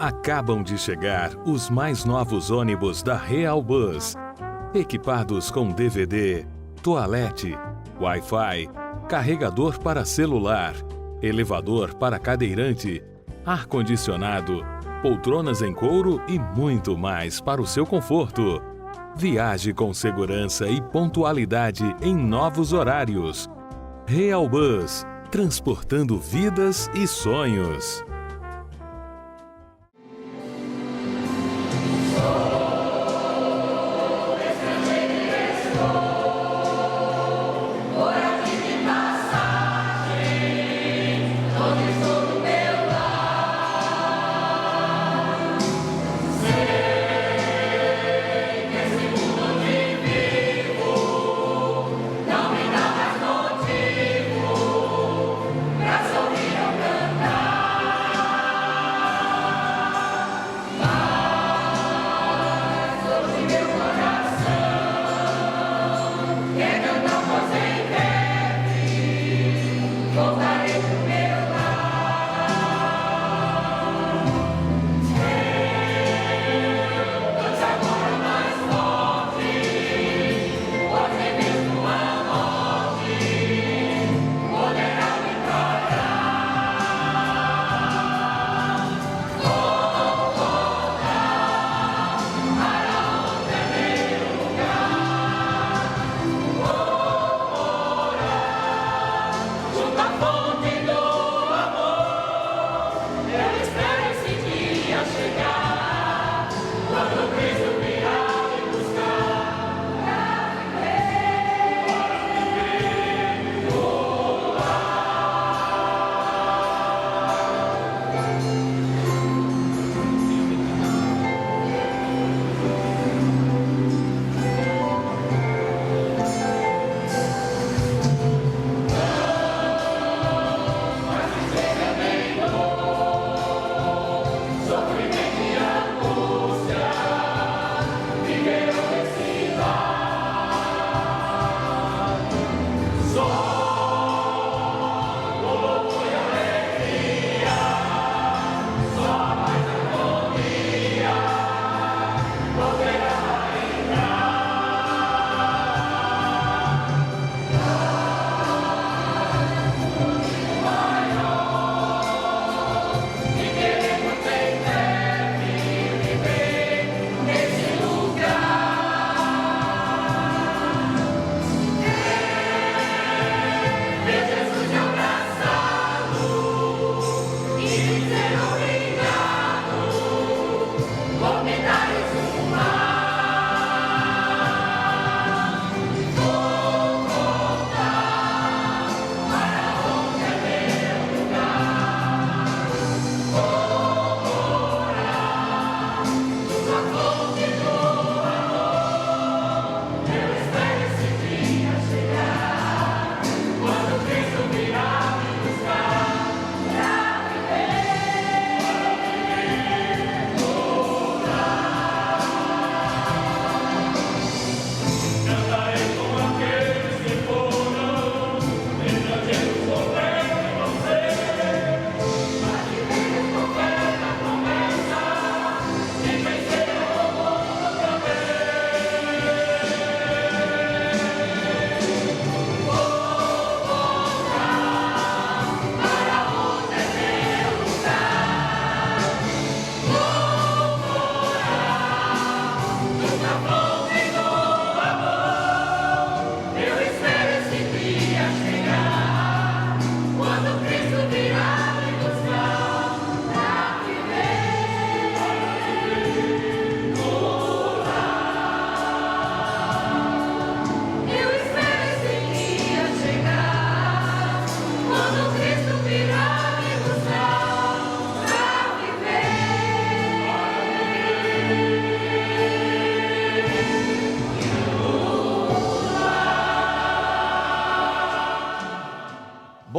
Acabam de chegar os mais novos ônibus da Real Bus, equipados com DVD, toalete, Wi-Fi, carregador para celular, elevador para cadeirante, ar-condicionado, poltronas em couro e muito mais para o seu conforto. Viaje com segurança e pontualidade em novos horários. Real Bus, transportando vidas e sonhos.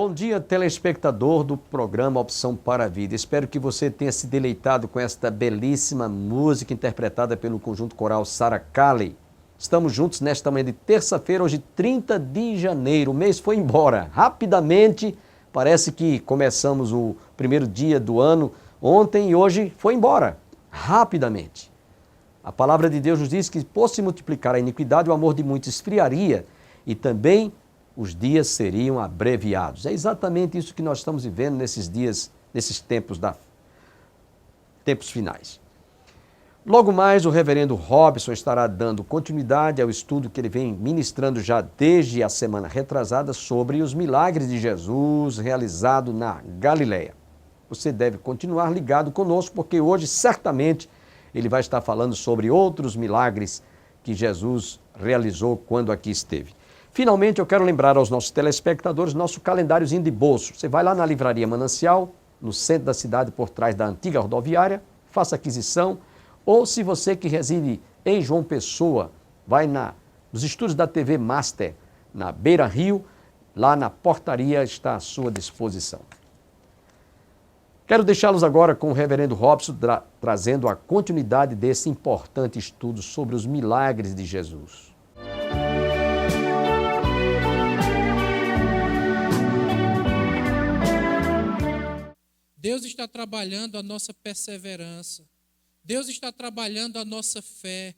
Bom dia, telespectador do programa Opção para a Vida. Espero que você tenha se deleitado com esta belíssima música interpretada pelo conjunto coral Sarah Calley. Estamos juntos nesta manhã de terça-feira, hoje 30 de janeiro. O mês foi embora rapidamente. Parece que começamos o primeiro dia do ano ontem e hoje foi embora, rapidamente. A palavra de Deus nos diz que, por se multiplicar a iniquidade, o amor de muitos esfriaria e também os dias seriam abreviados. É exatamente isso que nós estamos vivendo nesses dias, nesses tempos finais. Logo mais, o reverendo Robson estará dando continuidade ao estudo que ele vem ministrando já desde a semana retrasada sobre os milagres de Jesus realizado na Galileia. Você deve continuar ligado conosco, porque hoje certamente ele vai estar falando sobre outros milagres que Jesus realizou quando aqui esteve. Finalmente, eu quero lembrar aos nossos telespectadores nosso calendáriozinho de bolso. Você vai lá na Livraria Manancial, no centro da cidade, por trás da antiga rodoviária, faça aquisição. Ou se você que reside em João Pessoa, vai nos estúdios da TV Master, na Beira Rio, lá na portaria está à sua disposição. Quero deixá-los agora com o reverendo Robson, trazendo a continuidade desse importante estudo sobre os milagres de Jesus. Deus está trabalhando a nossa perseverança. Deus está trabalhando a nossa fé.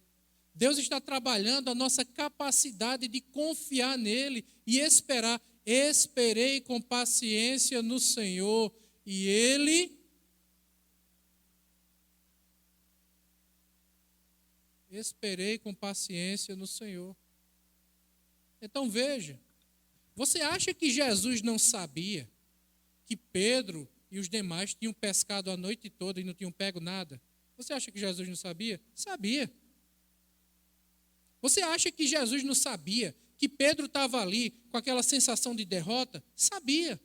Deus está trabalhando a nossa capacidade de confiar nele e esperar. Esperei com paciência no Senhor e Ele esperei com paciência no Senhor. Então veja, você acha que Jesus não sabia que Pedro e os demais tinham pescado a noite toda e não tinham pego nada? Você acha que Jesus não sabia? Sabia. Você acha que Jesus não sabia que Pedro estava ali com aquela sensação de derrota? Sabia.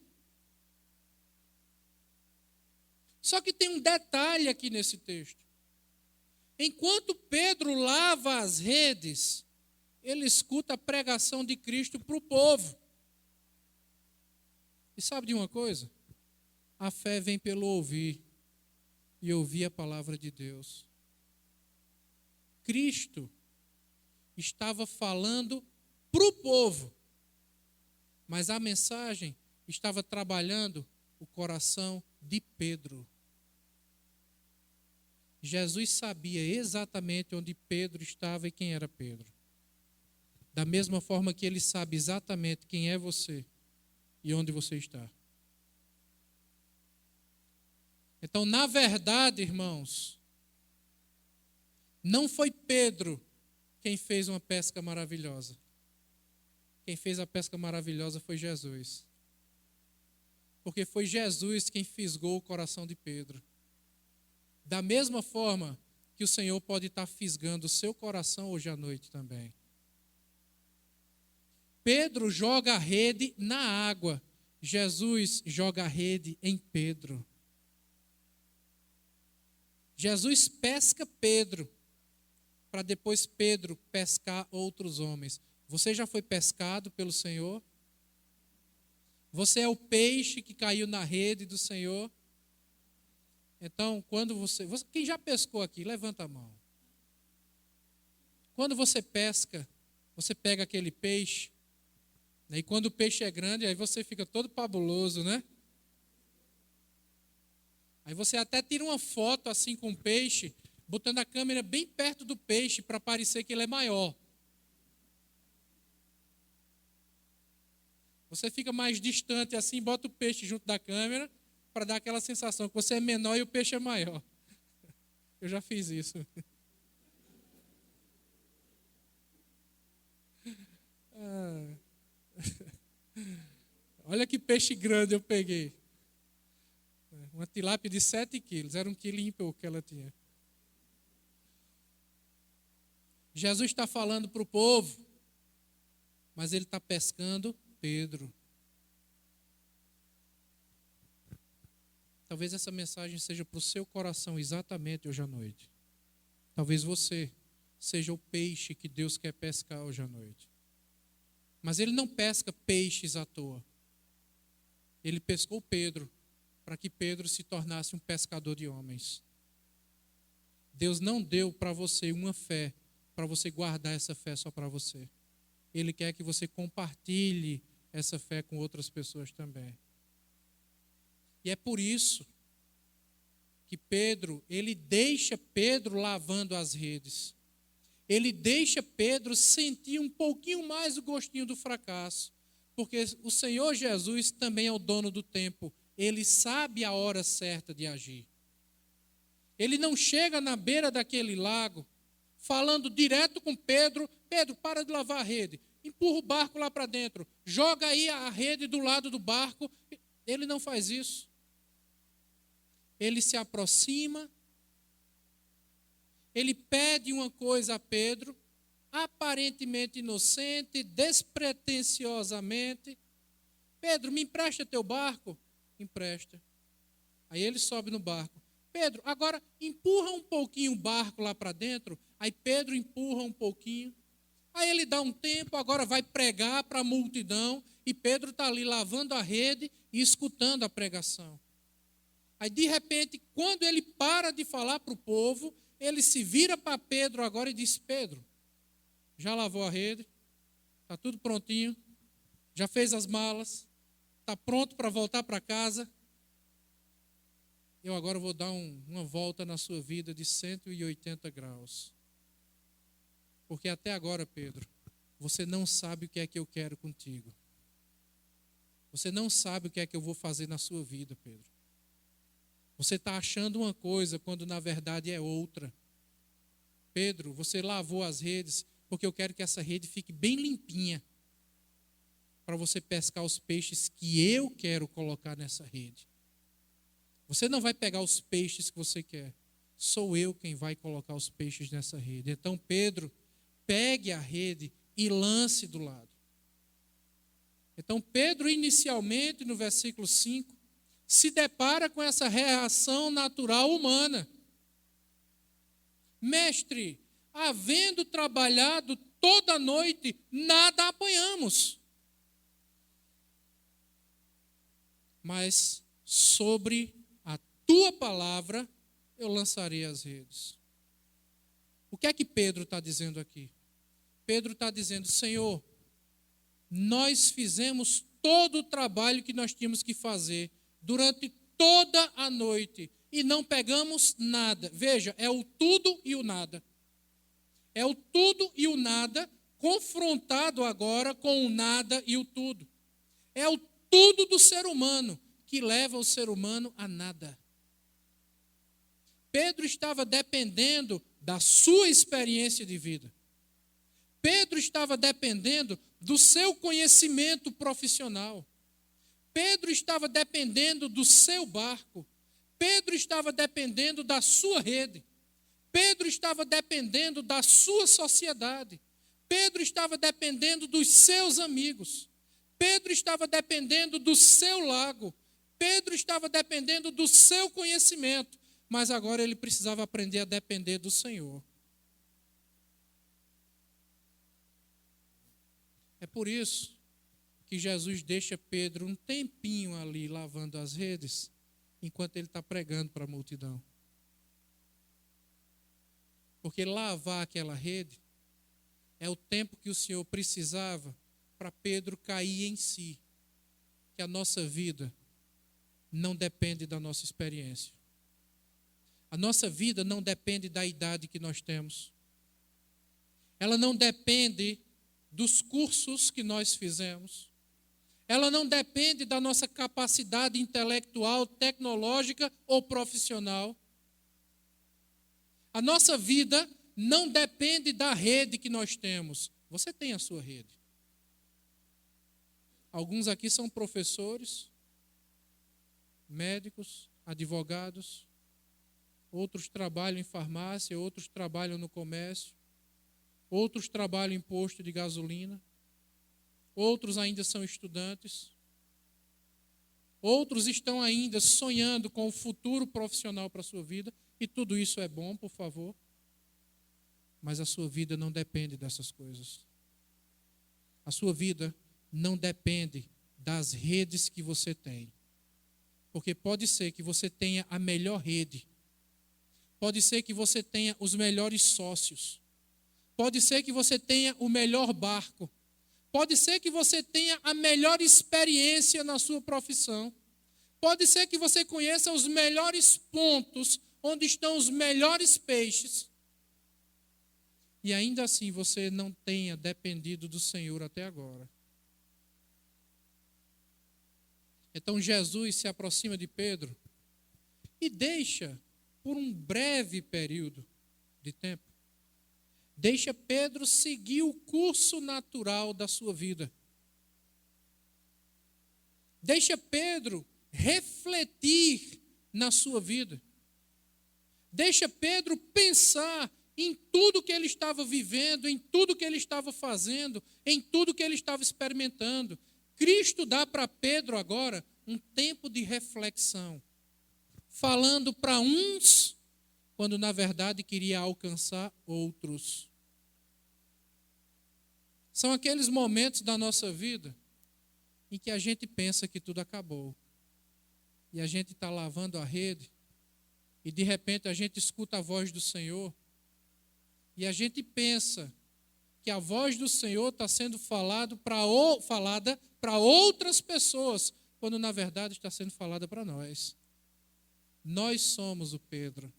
Só que tem um detalhe aqui nesse texto. Enquanto Pedro lava as redes, ele escuta a pregação de Cristo para o povo. E sabe de uma coisa? A fé vem pelo ouvir. E ouvir a palavra de Deus. Cristo estava falando para o povo, mas a mensagem estava trabalhando o coração de Pedro. Jesus sabia exatamente onde Pedro estava e quem era Pedro. Da mesma forma que ele sabe exatamente quem é você e onde você está. Então, na verdade, irmãos, não foi Pedro quem fez uma pesca maravilhosa. Quem fez a pesca maravilhosa foi Jesus. Porque foi Jesus quem fisgou o coração de Pedro. Da mesma forma que o Senhor pode estar fisgando o seu coração hoje à noite também. Pedro joga a rede na água. Jesus joga a rede em Pedro. Jesus pesca Pedro, para depois Pedro pescar outros homens. Você já foi pescado pelo Senhor? Você é o peixe que caiu na rede do Senhor? Então, quando quem já pescou aqui, levanta a mão. Quando você pesca, você pega aquele peixe, né, e quando o peixe é grande, aí você fica todo fabuloso, né? Aí você até tira uma foto assim com o peixe, botando a câmera bem perto do peixe para parecer que ele é maior. Você fica mais distante assim, bota o peixe junto da câmera para dar aquela sensação que você é menor e o peixe é maior. Eu já fiz isso. Olha que peixe grande eu peguei. Uma tilápia de 7 quilos. Era 1,5 kg que ela tinha. Jesus está falando para o povo, mas ele está pescando Pedro. Talvez essa mensagem seja para o seu coração exatamente hoje à noite. Talvez você seja o peixe que Deus quer pescar hoje à noite. Mas ele não pesca peixes à toa. Ele pescou Pedro para que Pedro se tornasse um pescador de homens. Deus não deu para você uma fé, para você guardar essa fé só para você. Ele quer que você compartilhe essa fé com outras pessoas também. E é por isso que Pedro, ele deixa Pedro lavando as redes. Ele deixa Pedro sentir um pouquinho mais o gostinho do fracasso. Porque o Senhor Jesus também é o dono do tempo. Ele sabe a hora certa de agir. Ele não chega na beira daquele lago, falando direto com Pedro: Pedro, para de lavar a rede, empurra o barco lá para dentro, joga aí a rede do lado do barco. Ele não faz isso. Ele se aproxima, ele pede uma coisa a Pedro, aparentemente inocente, despretensiosamente: Pedro, me empresta teu barco? Empresta. Aí ele sobe no barco. Pedro, agora empurra um pouquinho o barco lá para dentro. Aí Pedro empurra um pouquinho. Aí ele dá um tempo, agora vai pregar para a multidão. E Pedro está ali lavando a rede e escutando a pregação. Aí de repente, quando ele para de falar para o povo, ele se vira para Pedro agora e diz: Pedro, já lavou a rede? Está tudo prontinho? Já fez as malas? Está pronto para voltar para casa? Eu agora vou dar uma volta na sua vida de 180 graus. Porque até agora, Pedro, você não sabe o que é que eu quero contigo. Você não sabe o que é que eu vou fazer na sua vida, Pedro. Você está achando uma coisa quando na verdade é outra. Pedro, você lavou as redes porque eu quero que essa rede fique bem limpinha para você pescar os peixes que eu quero colocar nessa rede. Você não vai pegar os peixes que você quer. Sou eu quem vai colocar os peixes nessa rede. Então, Pedro, pegue a rede e lance do lado. Então, Pedro, inicialmente, no versículo 5, se depara com essa reação natural humana. Mestre, havendo trabalhado toda a noite, nada apanhamos. Mas sobre a tua palavra eu lançarei as redes. O que é que Pedro está dizendo aqui? Pedro está dizendo: Senhor, nós fizemos todo o trabalho que nós tínhamos que fazer durante toda a noite e não pegamos nada. Veja, é o tudo e o nada. É o tudo e o nada confrontado agora com o nada e o tudo. É o tudo do ser humano que leva o ser humano a nada. Pedro estava dependendo da sua experiência de vida. Pedro estava dependendo do seu conhecimento profissional. Pedro estava dependendo do seu barco. Pedro estava dependendo da sua rede. Pedro estava dependendo da sua sociedade. Pedro estava dependendo dos seus amigos. Pedro estava dependendo do seu lago. Pedro estava dependendo do seu conhecimento. Mas agora ele precisava aprender a depender do Senhor. É por isso que Jesus deixa Pedro um tempinho ali lavando as redes, enquanto ele está pregando para a multidão. Porque lavar aquela rede é o tempo que o Senhor precisava para Pedro cair em si. Que a nossa vida não depende da nossa experiência. A nossa vida não depende da idade que nós temos. Ela não depende dos cursos que nós fizemos. Ela não depende da nossa capacidade intelectual, tecnológica ou profissional. A nossa vida não depende da rede que nós temos. Você tem a sua rede. Alguns aqui são professores, médicos, advogados. Outros trabalham em farmácia, outros trabalham no comércio. Outros trabalham em posto de gasolina. Outros ainda são estudantes. Outros estão ainda sonhando com o futuro profissional para a sua vida. E tudo isso é bom, por favor. Mas a sua vida não depende dessas coisas. A sua vida não depende das redes que você tem. Porque pode ser que você tenha a melhor rede. Pode ser que você tenha os melhores sócios. Pode ser que você tenha o melhor barco. Pode ser que você tenha a melhor experiência na sua profissão. Pode ser que você conheça os melhores pontos, onde estão os melhores peixes, e ainda assim você não tenha dependido do Senhor até agora. Então Jesus se aproxima de Pedro e deixa, por um breve período de tempo, deixa Pedro seguir o curso natural da sua vida. Deixa Pedro refletir na sua vida. Deixa Pedro pensar em tudo que ele estava vivendo, em tudo que ele estava fazendo, em tudo que ele estava experimentando. Cristo dá para Pedro agora um tempo de reflexão, falando para uns, quando na verdade queria alcançar outros. São aqueles momentos da nossa vida em que a gente pensa que tudo acabou. E a gente está lavando a rede, e de repente a gente escuta a voz do Senhor, e a gente pensa que a voz do Senhor está sendo falada para outras pessoas, quando na verdade está sendo falada para nós. Nós somos o Pedro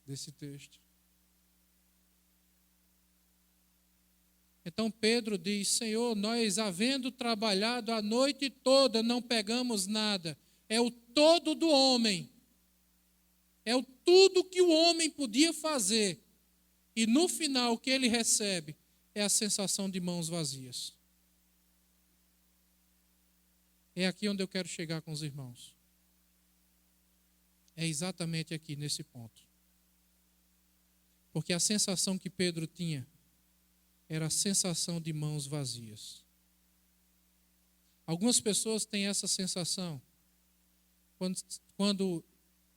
desse texto. Então Pedro diz: Senhor, nós havendo trabalhado a noite toda, não pegamos nada. É o todo do homem. É o tudo que o homem podia fazer. E no final o que ele recebe é a sensação de mãos vazias. É aqui onde eu quero chegar com os irmãos. É exatamente aqui, nesse ponto. Porque a sensação que Pedro tinha era a sensação de mãos vazias. Algumas pessoas têm essa sensação quando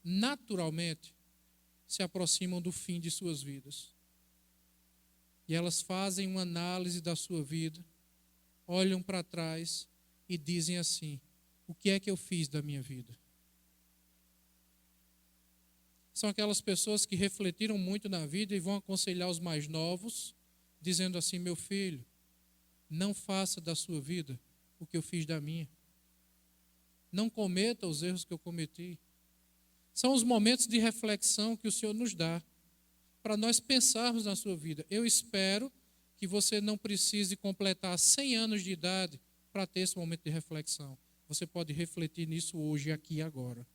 naturalmente se aproximam do fim de suas vidas. E elas fazem uma análise da sua vida, olham para trás e dizem assim: o que é que eu fiz da minha vida? São aquelas pessoas que refletiram muito na vida e vão aconselhar os mais novos, dizendo assim: meu filho, não faça da sua vida o que eu fiz da minha. Não cometa os erros que eu cometi. São os momentos de reflexão que o Senhor nos dá, para nós pensarmos na sua vida. Eu espero que você não precise completar 100 anos de idade para ter esse momento de reflexão. Você pode refletir nisso hoje, aqui e agora.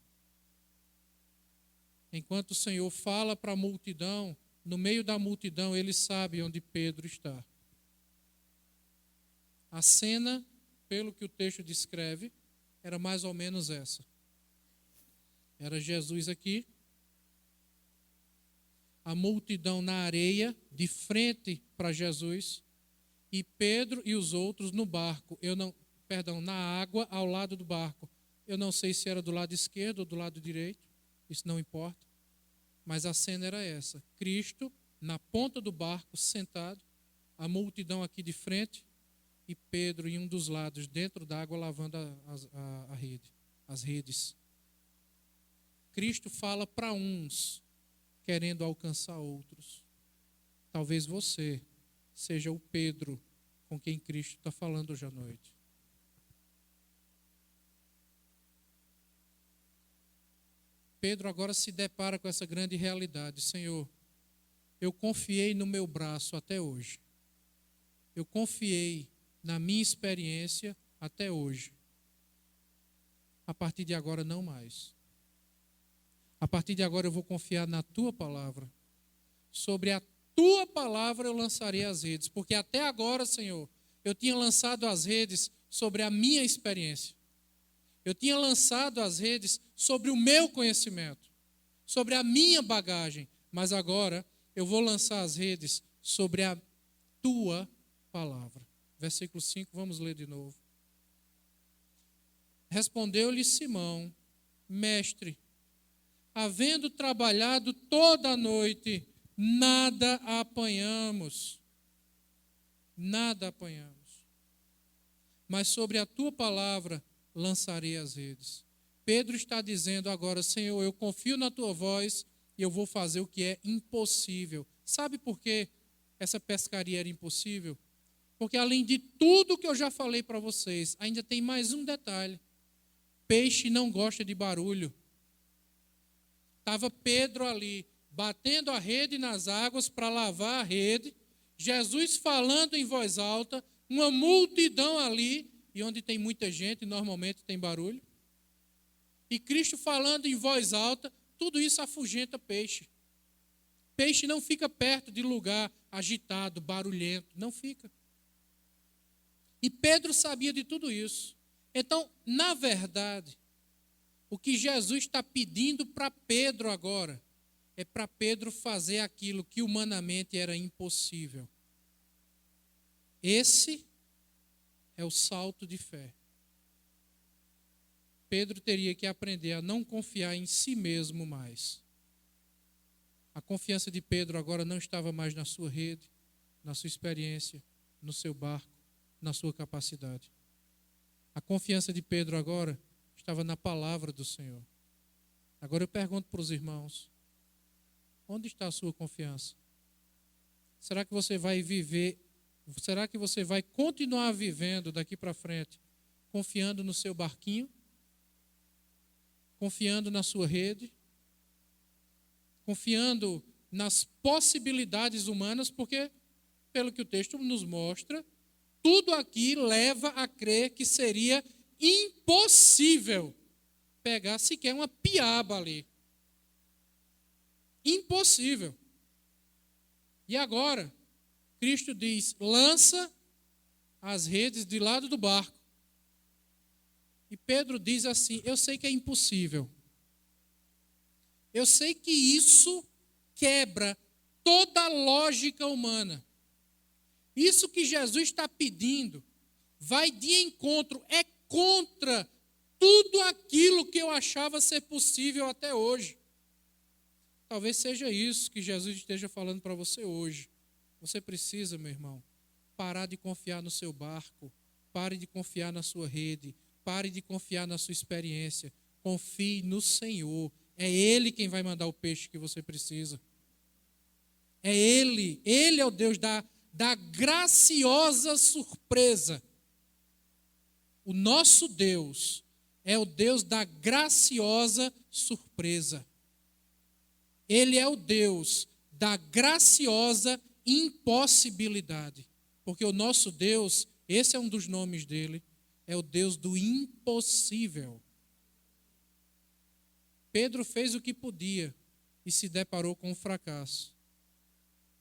Enquanto o Senhor fala para a multidão, no meio da multidão, ele sabe onde Pedro está. A cena, pelo que o texto descreve, era mais ou menos essa. Era Jesus aqui, a multidão na areia, de frente para Jesus, e Pedro e os outros no barco. Na água ao lado do barco. Eu não sei se era do lado esquerdo ou do lado direito, isso não importa. Mas a cena era essa: Cristo na ponta do barco, sentado, a multidão aqui de frente, e Pedro em um dos lados, dentro da água, lavando a rede, as redes. Cristo fala para uns, querendo alcançar outros. Talvez você seja o Pedro com quem Cristo está falando hoje à noite. Pedro agora se depara com essa grande realidade: Senhor, eu confiei no meu braço até hoje. Eu confiei na minha experiência até hoje. A partir de agora, não mais. A partir de agora eu vou confiar na Tua palavra. Sobre a Tua palavra eu lançarei as redes. Porque até agora, Senhor, eu tinha lançado as redes sobre a minha experiência. Eu tinha lançado as redes sobre o meu conhecimento, sobre a minha bagagem. Mas agora eu vou lançar as redes sobre a Tua palavra. Versículo 5, vamos ler de novo. Respondeu-lhe Simão: Mestre, havendo trabalhado toda a noite, nada apanhamos. Nada apanhamos. Mas sobre a Tua palavra lançarei as redes. Pedro está dizendo agora: Senhor, eu confio na Tua voz e eu vou fazer o que é impossível. Sabe por que essa pescaria era impossível? Porque além de tudo que eu já falei para vocês, ainda tem mais um detalhe. Peixe não gosta de barulho. Estava Pedro ali, batendo a rede nas águas para lavar a rede, Jesus falando em voz alta, uma multidão ali, e onde tem muita gente, normalmente tem barulho. E Cristo falando em voz alta, tudo isso afugenta peixe. Peixe não fica perto de lugar agitado, barulhento, não fica. E Pedro sabia de tudo isso. Então, na verdade, o que Jesus está pedindo para Pedro agora é para Pedro fazer aquilo que humanamente era impossível. Esse é o salto de fé. Pedro teria que aprender a não confiar em si mesmo mais. A confiança de Pedro agora não estava mais na sua rede, na sua experiência, no seu barco, na sua capacidade. A confiança de Pedro agora estava na palavra do Senhor. Agora eu pergunto para os irmãos, onde está a sua confiança? Será que você vai viver, será que você vai continuar vivendo daqui para frente, confiando no seu barquinho? Confiando na sua rede? Confiando nas possibilidades humanas? Porque, pelo que o texto nos mostra, tudo aqui leva a crer que seria impossível pegar sequer uma piaba ali. Impossível. E agora, Cristo diz, lança as redes de lado do barco. E Pedro diz assim, eu sei que é impossível. Eu sei que isso quebra toda a lógica humana. Isso que Jesus está pedindo vai de encontro, é contra tudo aquilo que eu achava ser possível até hoje. Talvez seja isso que Jesus esteja falando para você hoje. Você precisa, meu irmão, parar de confiar no seu barco, pare de confiar na sua rede, pare de confiar na sua experiência. Confie no Senhor. É Ele quem vai mandar o peixe que você precisa. É Ele. Ele é o Deus da graciosa surpresa. O nosso Deus é o Deus da graciosa surpresa. Ele é o Deus da graciosa impossibilidade. Porque o nosso Deus, esse é um dos nomes dele, é o Deus do impossível. Pedro fez o que podia e se deparou com um fracasso.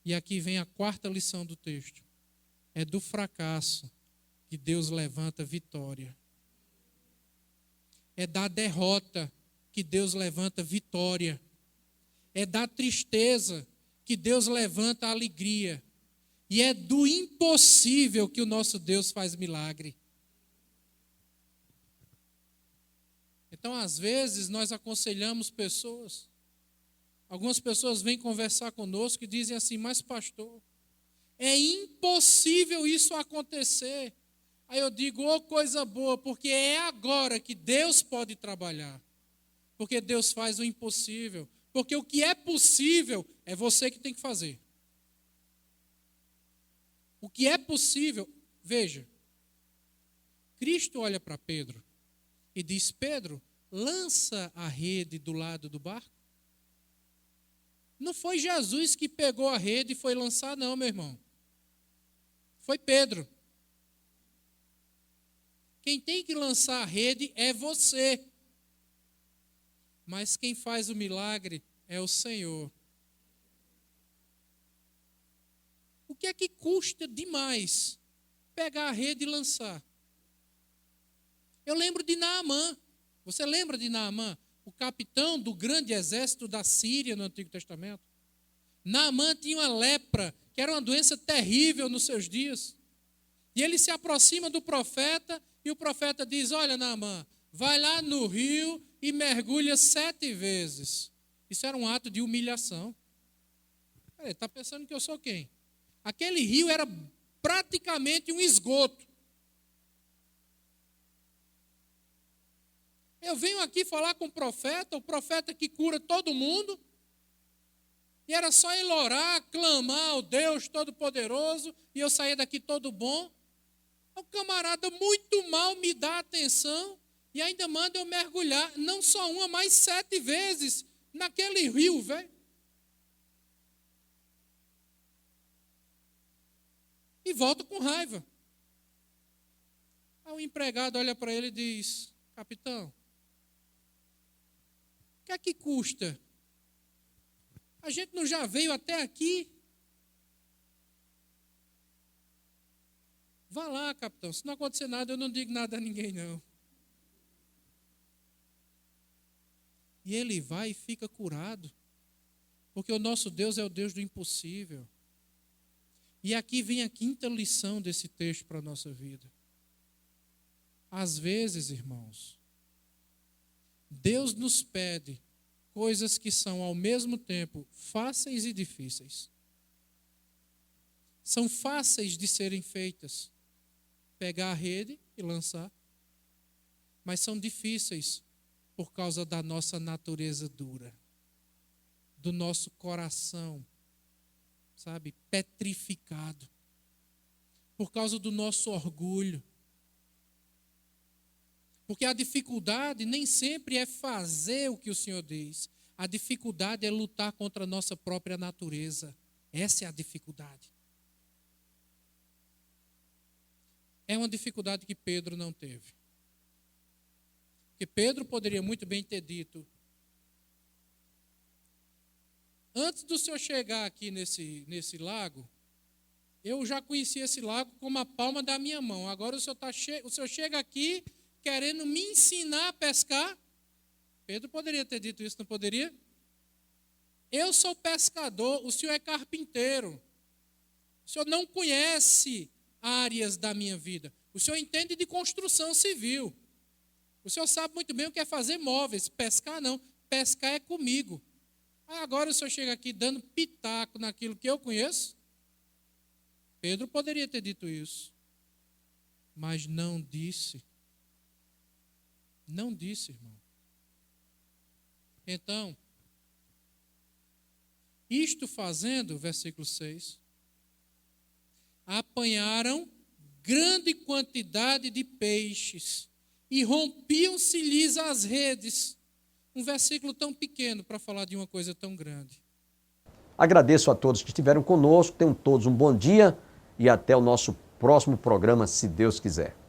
E aqui vem a quarta lição do texto. É do fracasso que Deus levanta vitória. É da derrota que Deus levanta vitória. É da tristeza que Deus levanta alegria. E é do impossível que o nosso Deus faz milagre. Então, às vezes, nós aconselhamos pessoas. Algumas pessoas vêm conversar conosco e dizem assim, mas pastor, é impossível isso acontecer. Aí eu digo, oh, coisa boa, porque é agora que Deus pode trabalhar. Porque Deus faz o impossível. Porque o que é possível é você que tem que fazer. O que é possível, veja, Cristo olha para Pedro e diz, Pedro, lança a rede do lado do barco. Não foi Jesus que pegou a rede e foi lançar, não, meu irmão. Foi Pedro. Quem tem que lançar a rede é você. Mas quem faz o milagre é o Senhor. O que é que custa demais pegar a rede e lançar? Eu lembro de Naamã. Você lembra de Naamã? O capitão do grande exército da Síria no Antigo Testamento. Naamã tinha uma lepra, que era uma doença terrível nos seus dias. E ele se aproxima do profeta, e o profeta diz, olha Naamã, vai lá no rio e mergulha 7 vezes. Isso era um ato de humilhação. Ele está pensando que eu sou quem? Aquele rio era praticamente um esgoto. Eu venho aqui falar com o profeta que cura todo mundo, e era só ele orar, clamar ao Deus Todo-Poderoso, e eu saía daqui todo bom. O camarada muito mal me dá atenção, E ainda manda eu mergulhar, não só uma, mas 7 vezes naquele rio, velho. E volta com raiva. Aí o empregado olha para ele e diz: capitão, o que é que custa? A gente não já veio até aqui? Vá lá, capitão. Se não acontecer nada, eu não digo nada a ninguém, não. E ele vai e fica curado. Porque o nosso Deus é o Deus do impossível. E aqui vem a 5ª lição desse texto para a nossa vida. Às vezes, irmãos, Deus nos pede coisas que são ao mesmo tempo fáceis e difíceis. São fáceis de serem feitas. Pegar a rede e lançar. Mas são difíceis por causa da nossa natureza dura. Do nosso coração, sabe, petrificado. Por causa do nosso orgulho. Porque a dificuldade nem sempre é fazer o que o Senhor diz. A dificuldade é lutar contra a nossa própria natureza. Essa é a dificuldade. É uma dificuldade que Pedro não teve. Porque Pedro poderia muito bem ter dito: antes do senhor chegar aqui nesse lago, eu já conhecia esse lago como a palma da minha mão. Agora o senhor chega aqui querendo me ensinar a pescar? Pedro poderia ter dito isso, não poderia? Eu sou pescador, o senhor é carpinteiro. O senhor não conhece áreas da minha vida. O senhor entende de construção civil. O senhor sabe muito bem o que é fazer móveis. Pescar não. Pescar é comigo. Agora o senhor chega aqui dando pitaco naquilo que eu conheço? Pedro poderia ter dito isso. Mas não disse. Não disse, irmão. Então, isto fazendo, versículo 6, apanharam grande quantidade de peixes e rompiam-se-lhes as redes. Um versículo tão pequeno para falar de uma coisa tão grande. Agradeço a todos que estiveram conosco, tenham todos um bom dia e até o nosso próximo programa, se Deus quiser.